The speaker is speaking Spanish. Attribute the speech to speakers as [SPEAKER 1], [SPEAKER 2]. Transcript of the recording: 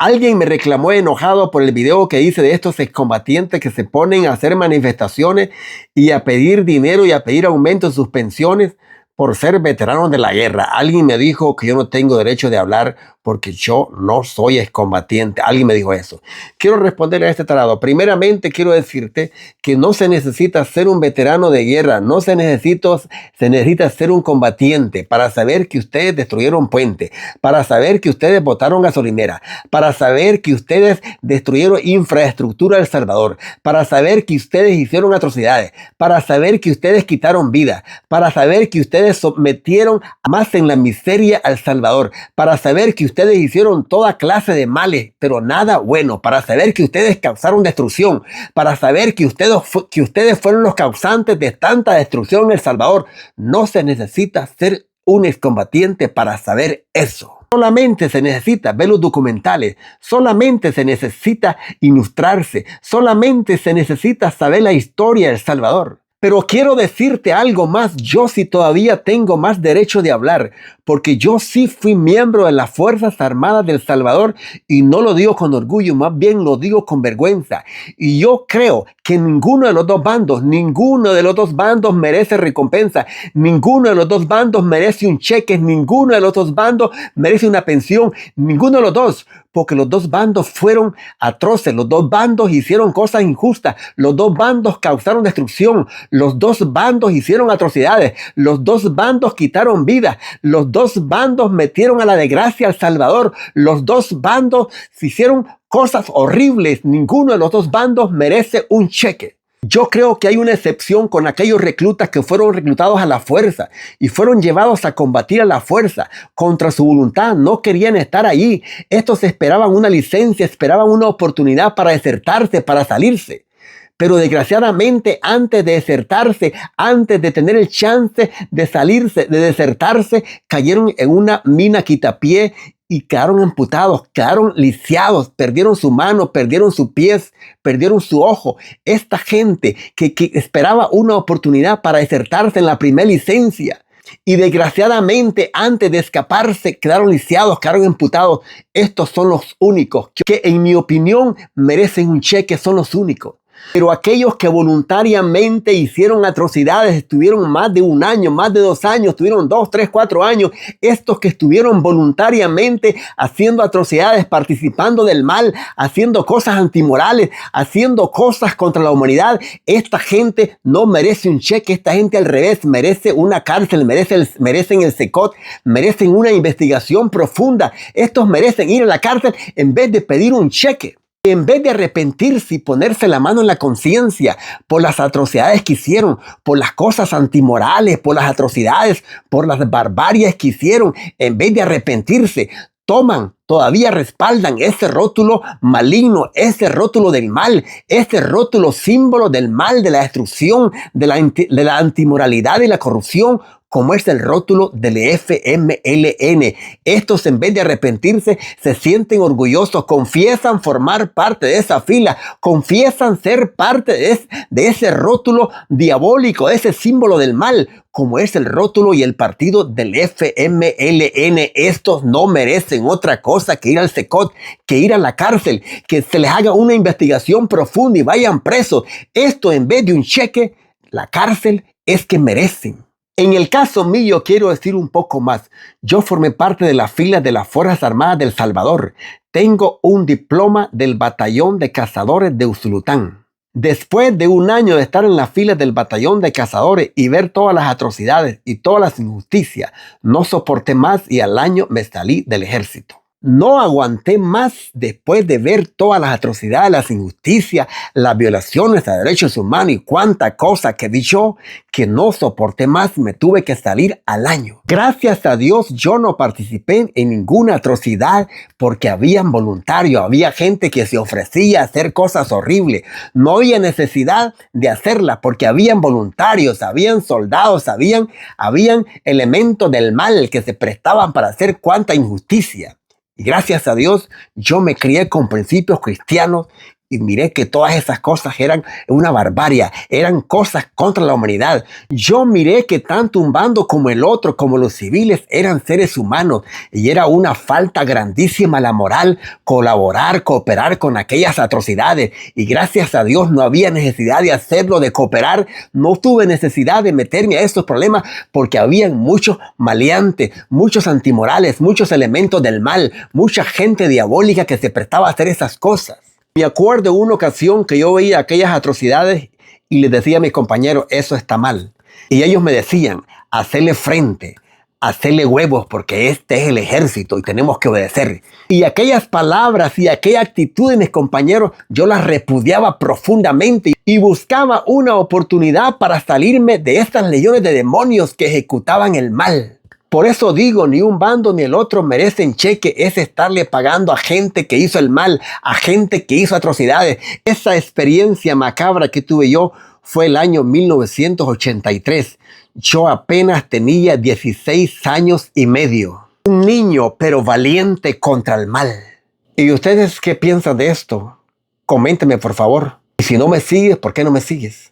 [SPEAKER 1] Alguien me reclamó enojado por el video que hice de estos excombatientes que se ponen a hacer manifestaciones y a pedir dinero y a pedir aumento en sus pensiones por ser veteranos de la guerra. Alguien me dijo que yo no tengo derecho de hablar porque yo no soy excombatiente. Alguien me dijo eso. Quiero responder a este tarado. Primeramente quiero decirte que no se necesita ser un veterano de guerra, no se necesita ser un combatiente para saber que ustedes destruyeron puentes, para saber que ustedes botaron gasolinera, para saber que ustedes destruyeron infraestructura de El Salvador, para saber que ustedes hicieron atrocidades, para saber que ustedes quitaron vida, para saber que ustedes sometieron más en la miseria a El Salvador, para saber que ustedes hicieron toda clase de males, pero nada bueno, para saber que ustedes causaron destrucción, para saber que ustedes fueron los causantes de tanta destrucción en El Salvador. No se necesita ser un excombatiente para saber eso. Solamente se necesita ver los documentales, solamente se necesita ilustrarse, solamente se necesita saber la historia de El Salvador. Pero quiero decirte algo más, yo sí todavía tengo más derecho de hablar, porque yo sí fui miembro de las Fuerzas Armadas de El Salvador y no lo digo con orgullo, más bien lo digo con vergüenza. Y yo creo que ninguno de los dos bandos merece recompensa, ninguno de los dos bandos merece un cheque, ninguno de los dos bandos merece una pensión, ninguno de los dos. Porque los dos bandos fueron atroces, los dos bandos hicieron cosas injustas, los dos bandos causaron destrucción, los dos bandos hicieron atrocidades, los dos bandos quitaron vida, los dos bandos metieron a la desgracia a El Salvador, los dos bandos hicieron cosas horribles, ninguno de los dos bandos merece un cheque. Yo creo que hay una excepción con aquellos reclutas que fueron reclutados a la fuerza y fueron llevados a combatir a la fuerza contra su voluntad. No querían estar allí. Estos esperaban una licencia, esperaban una oportunidad para desertarse, para salirse. Pero desgraciadamente antes de desertarse, antes de tener el chance de salirse, de desertarse, cayeron en una mina quitapié y quedaron amputados, quedaron lisiados, perdieron su mano, perdieron sus pies, perdieron su ojo. Esta gente que esperaba una oportunidad para desertarse en la primera licencia y desgraciadamente antes de escaparse quedaron lisiados, quedaron amputados. Estos son los únicos que en mi opinión merecen un cheque, son los únicos. Pero aquellos que voluntariamente hicieron atrocidades, estuvieron más de un año, más de 2 años, estuvieron 2, 3, 4 años, estos que estuvieron voluntariamente haciendo atrocidades, participando del mal, haciendo cosas antimorales, haciendo cosas contra la humanidad, esta gente no merece un cheque, esta gente al revés merece una cárcel, merecen el SECOT, merecen una investigación profunda. Estos merecen ir a la cárcel en vez de pedir un cheque. En vez de arrepentirse y ponerse la mano en la conciencia por las atrocidades que hicieron, por las cosas antimorales, por las atrocidades, por las barbaries que hicieron, en vez de arrepentirse, todavía respaldan ese rótulo maligno, ese rótulo del mal, ese rótulo símbolo del mal, de la destrucción, de la antimoralidad y la corrupción, como es el rótulo del FMLN. Estos, en vez de arrepentirse, se sienten orgullosos, confiesan formar parte de esa fila, confiesan ser parte de ese rótulo diabólico, de ese símbolo del mal, como es el rótulo y el partido del FMLN. Estos no merecen otra cosa que ir al SECOT, que ir a la cárcel, que se les haga una investigación profunda y vayan presos. Esto, en vez de un cheque, la cárcel es que merecen. En el caso mío quiero decir un poco más. Yo formé parte de las filas de las Fuerzas Armadas de El Salvador. Tengo un diploma del Batallón de Cazadores de Usulután. Después de un año de estar en las filas del Batallón de Cazadores y ver todas las atrocidades y todas las injusticias, no soporté más y al año me salí del ejército. No aguanté más después de ver todas las atrocidades, las injusticias, las violaciones a derechos humanos y cuánta cosa que vi yo, que no soporté más, me tuve que salir al año. Gracias a Dios yo no participé en ninguna atrocidad porque habían voluntarios, había gente que se ofrecía a hacer cosas horribles. No había necesidad de hacerlas porque habían voluntarios, habían soldados, habían elementos del mal que se prestaban para hacer cuánta injusticia. Y gracias a Dios, yo me crié con principios cristianos y miré que todas esas cosas eran una barbarie, eran cosas contra la humanidad. Yo miré que tanto un bando como el otro, como los civiles, eran seres humanos y era una falta grandísima a la moral colaborar, cooperar con aquellas atrocidades. Y gracias a Dios no había necesidad de hacerlo, de cooperar. No tuve necesidad de meterme a estos problemas porque habían muchos maleantes, muchos antimorales, muchos elementos del mal, mucha gente diabólica que se prestaba a hacer esas cosas. Me acuerdo una ocasión que yo veía aquellas atrocidades y les decía a mis compañeros, eso está mal. Y ellos me decían, hacerle frente, hacerle huevos porque este es el ejército y tenemos que obedecer. Y aquellas palabras y aquella actitud de mis compañeros, yo las repudiaba profundamente y buscaba una oportunidad para salirme de estas legiones de demonios que ejecutaban el mal. Por eso digo, ni un bando ni el otro merecen cheque, es estarle pagando a gente que hizo el mal, a gente que hizo atrocidades. Esa experiencia macabra que tuve yo fue el año 1983. Yo apenas tenía 16 años y medio. Un niño, pero valiente contra el mal. ¿Y ustedes qué piensan de esto? Coméntenme, por favor. Y si no me sigues, ¿por qué no me sigues?